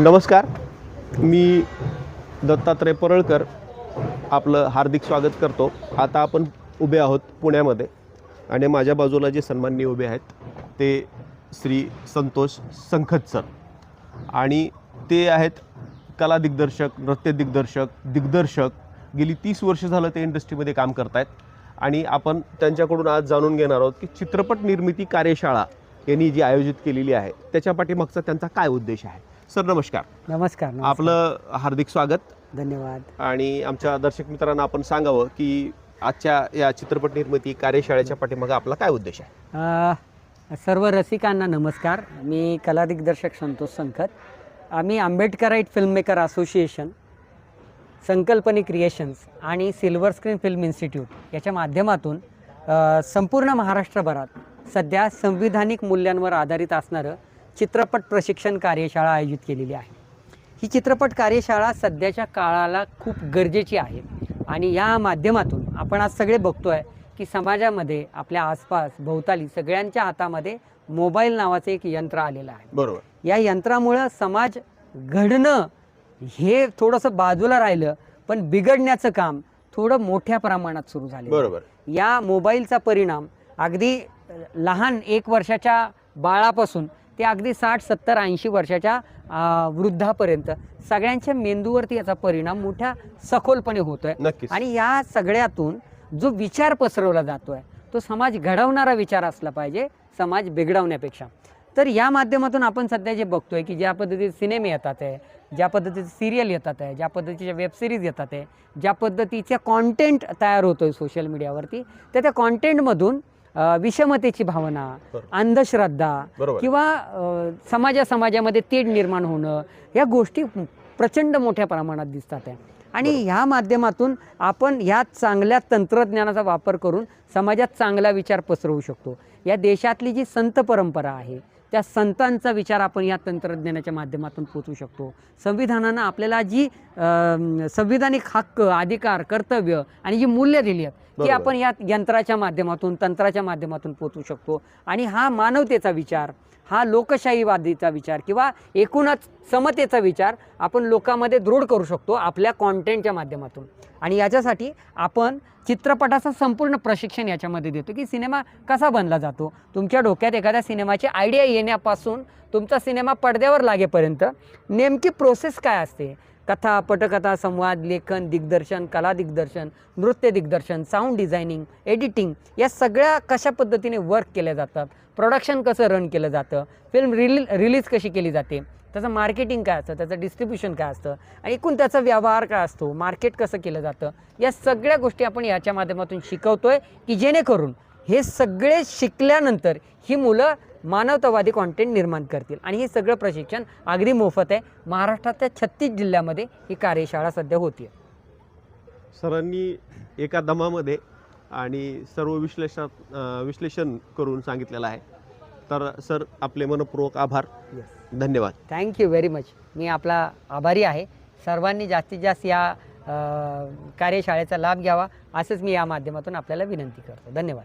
नमस्कार, मी दत्तात्रय परळकर आपलं हार्दिक स्वागत करतो। आता आपण उभे आहोत पुण्यामध्ये आणि माझ्या बाजूला जे सन्माननीय उभे आहेत ते श्री संतोष संखत सर आणि ते आहेत कला दिग्दर्शक, नृत्य दिग्दर्शक गेली 30 वर्ष झालं ते इंडस्ट्रीमध्ये काम करत आहेत आणि आपण त्यांच्याकडून आज जाणून घेणार आहोत की चित्रपट निर्मिती कार्यशाळा यांनी जी आयोजित केलेली आहे त्याच्या पाठीमागचा त्यांचा काय उद्देश आहे। सर नमस्कार। नमस्कार। आपलं हार्दिक स्वागत। धन्यवाद। आणि आमच्या दर्शक मित्रांना आपण सांगावं की आजच्या या चित्रपट निर्मिती कार्यशाळेच्या पाठीमागे आपला काय उद्देश आहे। सर्व रसिकांना नमस्कार। मी कला दिग्दर्शक संतोष संखत। आम्ही आंबेडकराईट फिल्ममेकर असोसिएशन, संकल्पनी क्रिएशन्स आणि सिल्वर स्क्रीन फिल्म इन्स्टिट्यूट याच्या माध्यमातून संपूर्ण महाराष्ट्रभरात सध्या संविधानिक मूल्यांवर आधारित असणारं चित्रपट प्रशिक्षण कार्यशाळा आयोजित केलेली आहे। ही चित्रपट कार्यशाळा सध्याच्या काळाला खूप गरजेची आहे आणि या माध्यमातून आपण आज सगळे बघतोय की समाजामध्ये आपल्या आसपास भोवताली सगळ्यांच्या हातामध्ये मोबाईल नावाचं एक यंत्र आलेलं आहे। बरोबर। या यंत्रामुळे समाज घडणं हे थोडंसं बाजूला राहिलं, पण बिघडण्याचं काम थोडं मोठ्या प्रमाणात सुरू झालं। बरोबर। या मोबाईलचा परिणाम अगदी लहान 1 वर्षाच्या बाळापासून ते अगदी 60, 70, 80 वर्षाच्या वृद्धापर्यंत सगळ्यांच्या मेंदूवरती याचा परिणाम मोठ्या सखोलपणे होतोय। आणि या सगळ्यातून जो विचार पसरवला जातोय तो समाज घडवणारा विचार असला पाहिजे, समाज बिघडवण्यापेक्षा। तर या माध्यमातून आपण सध्या जे बघतोय की ज्या पद्धतीचे सिनेमे येतात आहे, ज्या पद्धतीचे सिरियल येतात आहे, ज्या पद्धतीच्या वेब सिरीज येतात आहे, ज्या पद्धतीचा कॉन्टेंट तयार होतोय सोशल मीडियावरती, त्या कॉन्टेंटमधून विषमतेची भावना, अंधश्रद्धा किंवा समाजामध्ये तेढ निर्माण होणं या गोष्टी प्रचंड मोठ्या प्रमाणात दिसतात आहे। आणि ह्या माध्यमातून आपण ह्या चांगल्या तंत्रज्ञानाचा वापर करून समाजात चांगला विचार पसरवू शकतो। या देशातली जी संत परंपरा आहे त्या संतांचा विचार आपण या तंत्रज्ञानाच्या माध्यमातून पोचवू शकतो। संविधानानं आपल्याला जी संविधानिक हक्क, अधिकार, कर्तव्य आणि जी मूल्य दिली आहेत ती आपण या यंत्राच्या माध्यमातून, तंत्राच्या माध्यमातून पोचवू शकतो। आणि हा मानवतेचा विचार, हा लोकशाहीवादीचा विचार किंवा एकूणच समतेचा विचार आपण लोकांमध्ये दृढ करू शकतो आपल्या कॉन्टेंटच्या माध्यमातून। आणि याच्यासाठी आपण चित्रपटाचं संपूर्ण प्रशिक्षण याच्यामध्ये देतो की सिनेमा कसा बनला जातो। तुमच्या डोक्यात एखाद्या सिनेमाची आयडिया येण्यापासून तुमचा सिनेमा पडद्यावर लागेपर्यंत नेमकी प्रोसेस काय असते, कथा, पटकथा, संवाद, लेखन, दिग्दर्शन, कला दिग्दर्शन, नृत्य दिग्दर्शन, साऊंड डिझायनिंग, एडिटिंग या सगळ्या कशा पद्धतीने वर्क केल्या जातात, प्रोडक्शन कसं रन केलं जातं, फिल्म रिलीज कशी केली जाते, त्याचं मार्केटिंग काय असतं, त्याचं डिस्ट्रीब्युशन काय असतं आणि एकूण त्याचा व्यवहार काय असतो, मार्केट कसं केलं जातं, या सगळ्या गोष्टी आपण याच्या माध्यमातून शिकवतोय की जेणेकरून हे सगळे शिकल्यानंतर ही मुलं मानवतावादी कॉन्टेंट निर्माण करतील। आणि हे सगळं प्रशिक्षण अगदी मोफत आहे। महाराष्ट्राच्या 36 जिल्ह्यामध्ये ही कार्यशाळा सध्या होती। सरांनी एका दमामध्ये आणि सर्व विश्लेषण करून सांगितलेलं आहे। तर सर आपले मनपूर्वक आभार। धन्यवाद। Thank you very much. मी आपला आभारी आहे। सर्वांनी जास्तीत जास्त या कार्यशाळेचा लाभ घ्यावा असंच मी या माध्यमातून आपल्याला विनंती करतो। धन्यवाद।